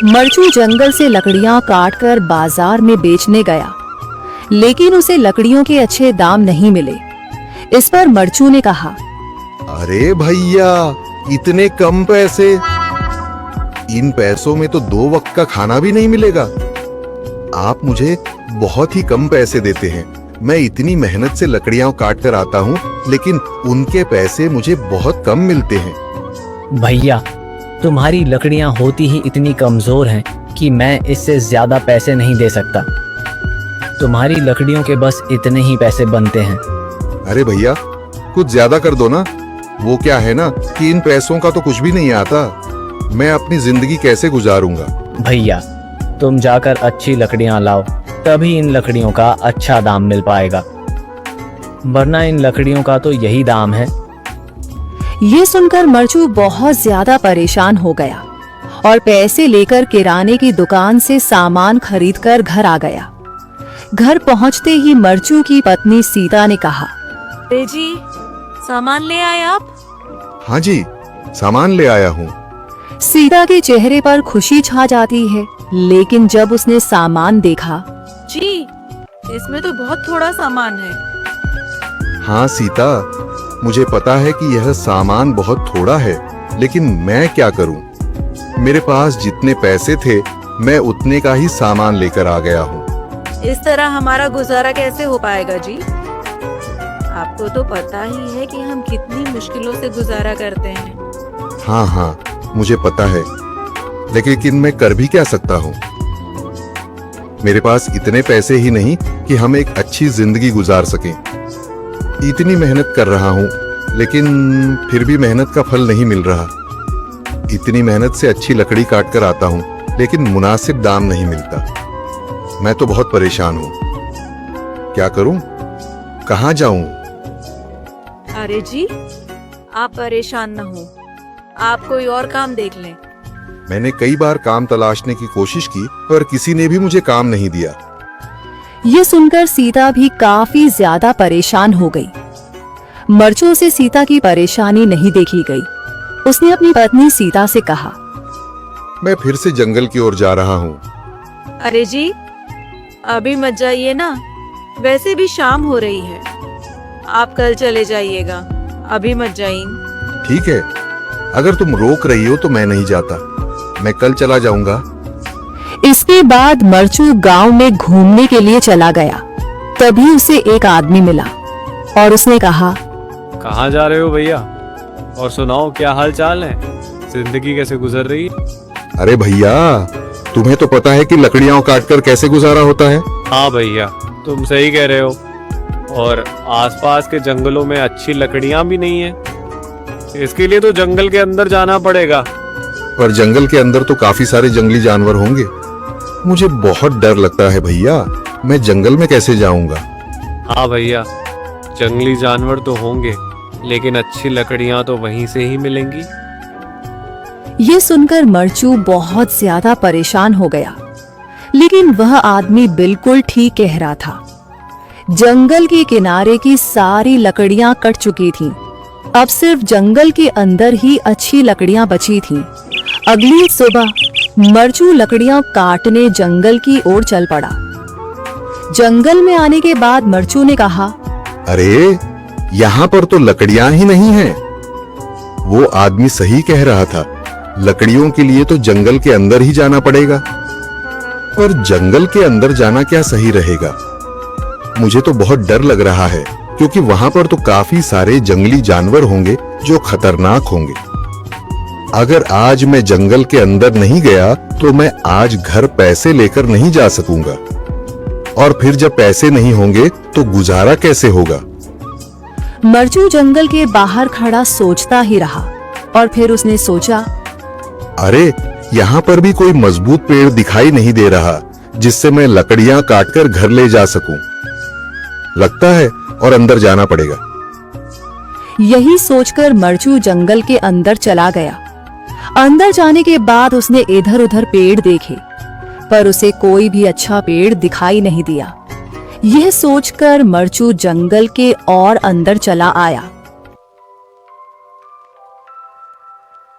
मरचू जंगल से लकड़ियां काटकर बाजार में बेचने गया, लेकिन उसे लकड़ियों के अच्छे दाम नहीं मिले। इस पर मरचू ने कहा, अरे भैया, इतने कम पैसे, इन पैसों में तो 2 वक्त का खाना भी नहीं मिलेगा। आप मुझे बहुत ही कम पैसे देते हैं। मैं इतनी मेहनत से लकड़ियां काट कर आता हूँ, लेकिन उनके पैसे मुझे बहुत कम मिलते हैं। भैया, तुम्हारी लकड़ियां होती ही इतनी कमजोर हैं कि मैं इससे ज्यादा पैसे नहीं दे सकता। तुम्हारी लकड़ियों के बस इतने ही पैसे बनते हैं। अरे भैया, कुछ ज्यादा कर दो ना। वो क्या है ना कि इन पैसों का तो कुछ भी नहीं आता। मैं अपनी जिंदगी कैसे गुजारूंगा। भैया, तुम जाकर अच्छी लकड़ियां लाओ, तभी इन लकड़ियों का अच्छा दाम मिल पाएगा, वरना इन लकड़ियों का तो यही दाम है। ये सुनकर मरचू बहुत ज्यादा परेशान हो गया और पैसे लेकर किराने की दुकान से सामान खरीदकर घर आ गया। घर पहुंचते ही मरचू की पत्नी सीता ने कहा, अरे जी, सामान ले आए आप? हाँ जी, सामान ले आया हूँ। सीता के चेहरे पर खुशी छा जाती है, लेकिन जब उसने सामान देखा, जी, इसमें तो बहुत थोड़ा सामान है। हाँ सीता, मुझे पता है कि यह सामान बहुत थोड़ा है, लेकिन मैं क्या करूं? मेरे पास जितने पैसे थे, मैं उतने का ही सामान लेकर आ गया हूँ। इस तरह हमारा गुजारा कैसे हो पाएगा जी? आपको तो पता ही है कि हम कितनी मुश्किलों से गुजारा करते हैं। हाँ हाँ, मुझे पता है, लेकिन मैं कर भी क्या सकता हूँ? मेरे पास इतने पैसे ही नहीं कि हम एक अच्छी जिंदगी गुजार सकें। इतनी मेहनत कर रहा हूँ, लेकिन फिर भी मेहनत का फल नहीं मिल रहा। इतनी मेहनत से अच्छी लकड़ी काट कर आता हूँ, लेकिन मुनासिब दाम नहीं मिलता। मैं तो बहुत परेशान हूँ। क्या करूँ? कहाँ जाऊँ? अरे जी, आप परेशान न हो, आप कोई और काम देख लें। मैंने कई बार काम तलाशने की कोशिश की, पर किसी ने भी मुझे काम नहीं दिया। ये सुनकर सीता भी काफी ज्यादा परेशान हो गई। मरचू से सीता की परेशानी नहीं देखी गई। उसने अपनी पत्नी सीता से कहा, मैं फिर से जंगल की ओर जा रहा हूँ। अरे जी, अभी मत जाइए ना, वैसे भी शाम हो रही है। आप कल चले जाइएगा, अभी मत जाइए। ठीक है, अगर तुम रोक रही हो तो मैं नहीं जाता, मैं कल चला जाऊंगा। इसके बाद मरचू गांव में घूमने के लिए चला गया। तभी उसे एक आदमी मिला और उसने कहा, कहाँ जा रहे हो भैया? और सुनाओ, क्या हाल चाल है? जिंदगी कैसे गुजर रही है? अरे भैया, तुम्हें तो पता है कि लकड़ियां काटकर कैसे गुजारा होता है। हाँ भैया, तुम सही कह रहे हो। और आसपास के जंगलों में अच्छी लकड़ियां भी नहीं है। इसके लिए तो जंगल के अंदर जाना पड़ेगा। पर जंगल के अंदर तो काफी सारे जंगली जानवर होंगे। मुझे बहुत डर लगता है भैया, मैं जंगल में कैसे जाऊंगा? हाँ भैया, जंगली जानवर तो होंगे, लेकिन अच्छी लकड़ियां तो वहीं से ही मिलेंगी। ये सुनकर मरचू बहुत ज्यादा परेशान हो गया, लेकिन वह आदमी बिल्कुल ठीक कह रहा था। जंगल के किनारे की सारी लकड़ियां कट चुकी थीं। अब सिर्फ जंगल के अंदर ही अच्छी लकड़ियां बची थीं। अगली सुबह मरचू लकड़ियां काटने जंगल की ओर चल पड़ा। जंगल में आने के बाद मरचू ने कहा, अरे, यहाँ पर तो लकड़ियां ही नहीं हैं। वो आदमी सही कह रहा था, लकड़ियों के लिए तो जंगल के अंदर ही जाना पड़ेगा। पर जंगल के अंदर जाना क्या सही रहेगा? मुझे तो बहुत डर लग रहा है, क्योंकि वहां पर तो काफी सारे जंगली जानवर होंगे जो खतरनाक होंगे। अगर आज मैं जंगल के अंदर नहीं गया तो मैं आज घर पैसे लेकर नहीं जा सकूंगा, और फिर जब पैसे नहीं होंगे तो गुजारा कैसे होगा? मरचू जंगल के बाहर खड़ा सोचता ही रहा और फिर उसने सोचा, अरे, यहाँ पर भी कोई मजबूत पेड़ दिखाई नहीं दे रहा जिससे मैं लकड़ियां काटकर घर ले जा सकूं। लगता है और अंदर जाना पड़ेगा। यही सोचकर मरचू जंगल के अंदर चला गया। अंदर जाने के बाद उसने इधर उधर पेड़ देखे, पर उसे कोई भी अच्छा पेड़ दिखाई नहीं दिया। यह सोचकर मरचू जंगल के और अंदर चला आया।